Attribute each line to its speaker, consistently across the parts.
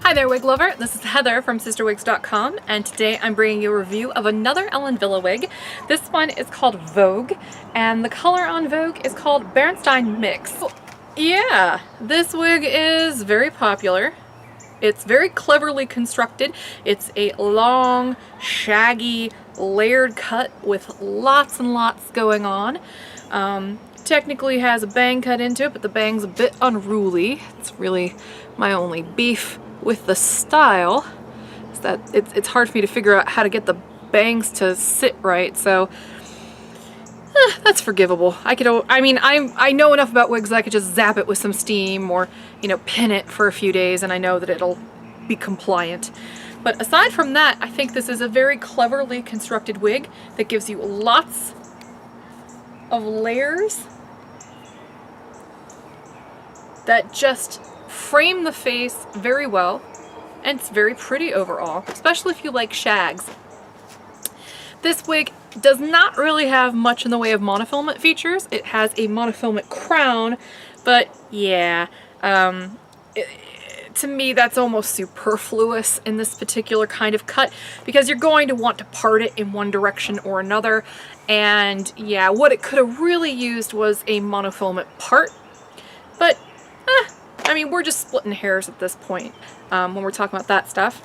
Speaker 1: Hi there, wig lover. This is Heather from CysterWigs.com, and today I'm bringing you a review of another Ellen Wille wig. This one is called Vogue, and the color on Vogue is called Bernstein Mix. Yeah, this wig is very popular. It's very cleverly constructed. It's a long, shaggy, layered cut with lots and lots going on. Technically has a bang cut into it, but the bang's a bit unruly. It's really my only beef with the style, is that it's hard for me to figure out how to get the bangs to sit right, so that's forgivable. I know enough about wigs that I could just zap it with some steam or, you know, pin it for a few days and I know that it'll be compliant. But aside from that, I think this is a very cleverly constructed wig that gives you lots of layers that just frame the face very well, and it's very pretty overall, especially if you like shags. This wig does not really have much in the way of monofilament features. It has a monofilament crown, but yeah, to me that's almost superfluous in this particular kind of cut, because you're going to want to part it in one direction or another, and yeah, what it could have really used was a monofilament part, but I mean, we're just splitting hairs at this point when we're talking about that stuff.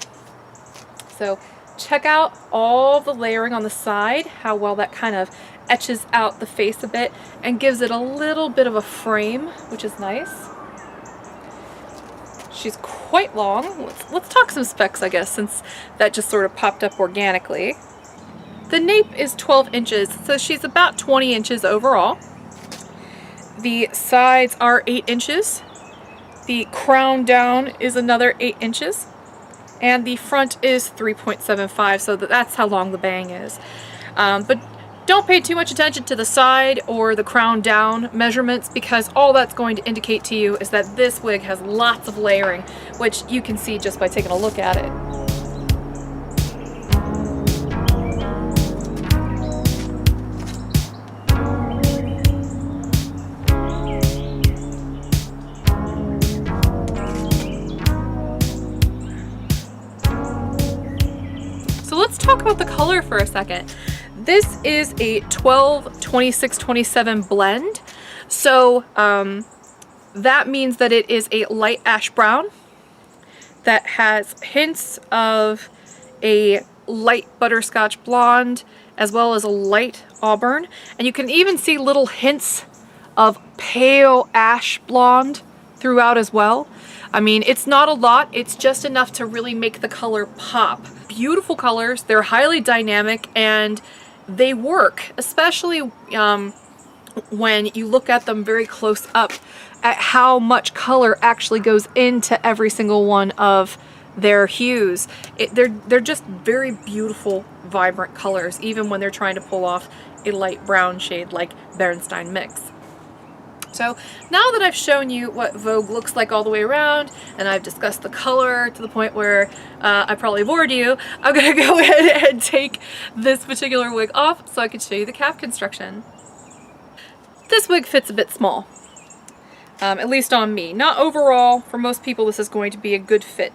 Speaker 1: So check out all the layering on the side, how well that kind of etches out the face a bit and gives it a little bit of a frame, which is nice. She's quite long. Let's talk some specs, I guess, since that just sort of popped up organically. The nape is 12 inches, so she's about 20 inches overall. The sides are 8 inches. The crown down is another 8 inches, and the front is 3.75, so that's how long the bang is. But don't pay too much attention to the side or the crown down measurements, because all that's going to indicate to you is that this wig has lots of layering, which you can see just by taking a look at it. So let's talk about the color for a second. This is a 12-26-27 blend. So that means that it is a light ash brown that has hints of a light butterscotch blonde as well as a light auburn. And you can even see little hints of pale ash blonde throughout as well. I mean, it's not a lot, it's just enough to really make the color pop. Beautiful colors, they're highly dynamic, and they work, especially when you look at them very close up at how much color actually goes into every single one of their hues. They're just very beautiful, vibrant colors, even when they're trying to pull off a light brown shade like Bernstein Mix. So now that I've shown you what Vogue looks like all the way around, and I've discussed the color to the point where I probably bored you, I'm going to go ahead and take this particular wig off so I can show you the cap construction. This wig fits a bit small, at least on me. Not overall, for most people this is going to be a good fit.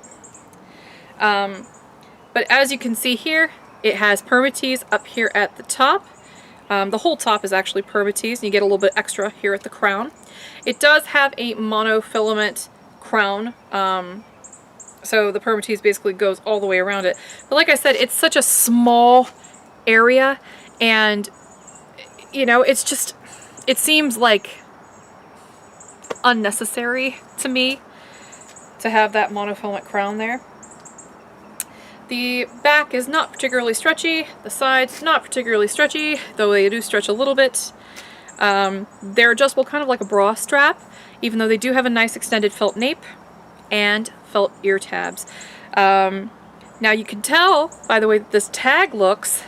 Speaker 1: But as you can see here, it has permatease up here at the top. The whole top is actually permatease, and you get a little bit extra here at the crown. It does have a monofilament crown, so the permatease basically goes all the way around it. But like I said, it's such a small area, and you know, it's just, it seems like unnecessary to me to have that monofilament crown there. The back is not particularly stretchy, the sides not particularly stretchy, though they do stretch a little bit. They're adjustable kind of like a bra strap, even though they do have a nice extended felt nape and felt ear tabs. Now you can tell by the way that this tag looks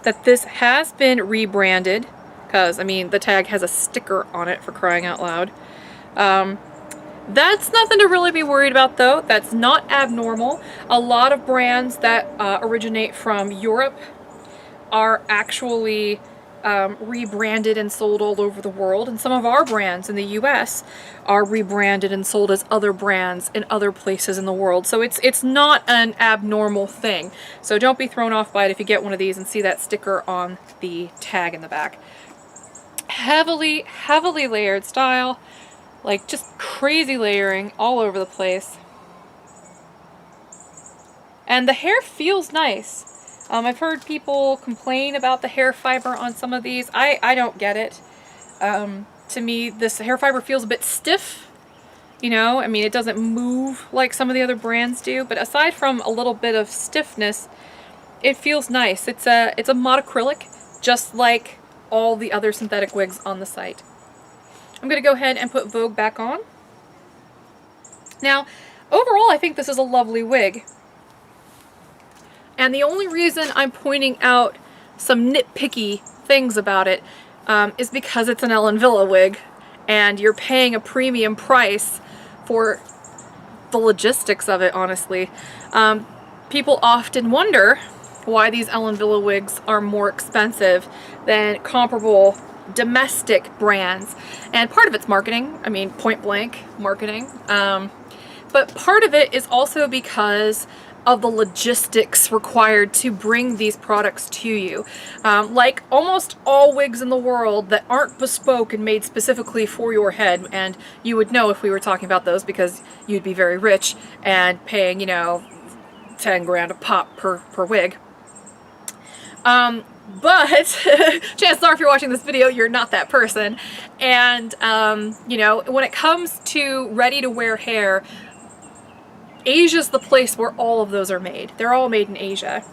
Speaker 1: that this has been rebranded, because I mean the tag has a sticker on it, for crying out loud. That's nothing to really be worried about though. That's not abnormal. A lot of brands that originate from Europe are actually rebranded and sold all over the world, and some of our brands in the US are rebranded and sold as other brands in other places in the world. So it's not an abnormal thing. So don't be thrown off by it if you get one of these and see that sticker on the tag in the back. Heavily, heavily layered style, like just crazy layering all over the place. And the hair feels nice. I've heard people complain about the hair fiber on some of these. I don't get it. To me, this hair fiber feels a bit stiff. You know, I mean, it doesn't move like some of the other brands do, but aside from a little bit of stiffness, it feels nice. It's a monocrylic, just like all the other synthetic wigs on the site. I'm going to go ahead and put Vogue back on. Now, overall, I think this is a lovely wig. And the only reason I'm pointing out some nitpicky things about it is because it's an Ellen Wille wig, and you're paying a premium price for the logistics of it, honestly. People often wonder why these Ellen Wille wigs are more expensive than comparable domestic brands. And part of it's marketing, I mean, point blank marketing. But part of it is also because of the logistics required to bring these products to you. Like almost all wigs in the world that aren't bespoke and made specifically for your head, and you would know if we were talking about those because you'd be very rich and paying, you know, 10 grand a pop per wig. But chances are if you're watching this video, you're not that person. And, you know, when it comes to ready-to-wear hair, Asia's the place where all of those are made. They're all made in Asia.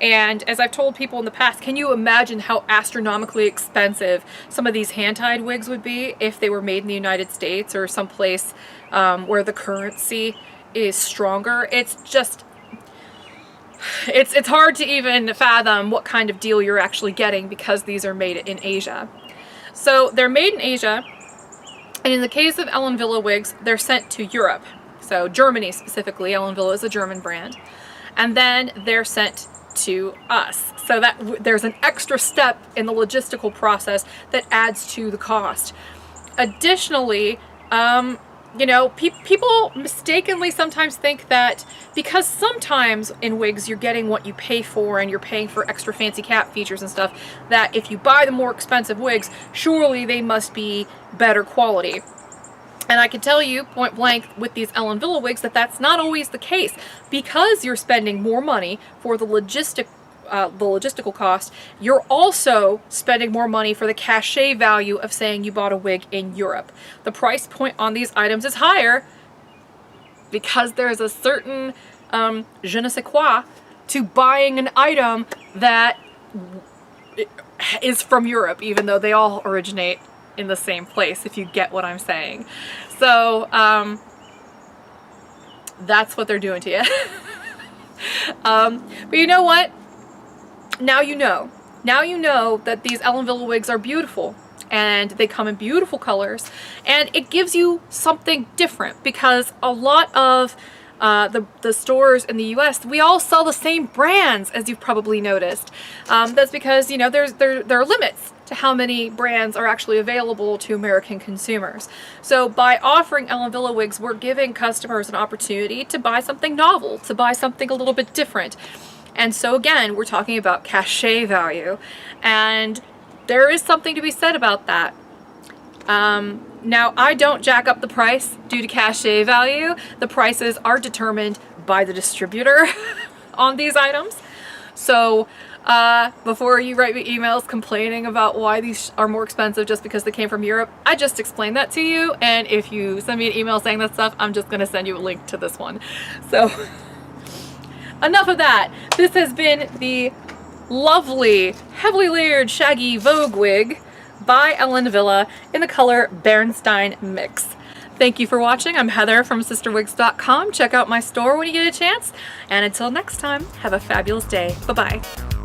Speaker 1: And as I've told people in the past, can you imagine how astronomically expensive some of these hand-tied wigs would be if they were made in the United States or someplace where the currency is stronger? It's just, it's hard to even fathom what kind of deal you're actually getting because these are made in Asia. So they're made in Asia, and in the case of Ellen Wille wigs, they're sent to Europe. So Germany specifically, Ellen Wille is a German brand. And then they're sent to us. So that there's an extra step in the logistical process that adds to the cost. Additionally, you know, people mistakenly sometimes think that because sometimes in wigs you're getting what you pay for and you're paying for extra fancy cap features and stuff, that if you buy the more expensive wigs, surely they must be better quality. And I can tell you point blank with these Ellen Wille wigs that that's not always the case. Because you're spending more money for the logistical cost, you're also spending more money for the cachet value of saying you bought a wig in Europe. The price point on these items is higher because there's a certain je ne sais quoi to buying an item that is from Europe, even though they all originate in the same place, if you get what I'm saying. So that's what they're doing to you. But you know what? Now you know. Now you know that these Ellen Wille wigs are beautiful, and they come in beautiful colors, and it gives you something different because a lot of the stores in the US, we all sell the same brands, as you've probably noticed. That's because, you know, there are limits to how many brands are actually available to American consumers. So by offering Ellen Wille wigs, we're giving customers an opportunity to buy something novel, to buy something a little bit different. And so again, we're talking about cachet value, and there is something to be said about that. Now, I don't jack up the price due to cachet value. The prices are determined by the distributor on these items. So before you write me emails complaining about why these are more expensive just because they came from Europe, I just explained that to you, and if you send me an email saying that stuff, I'm just going to send you a link to this one. So enough of that. This has been the lovely, heavily layered, shaggy Vogue wig by Ellen Wille in the color Bernstein Mix. Thank you for watching. I'm Heather from CysterWigs.com. Check out my store when you get a chance. And until next time, have a fabulous day. Bye-bye.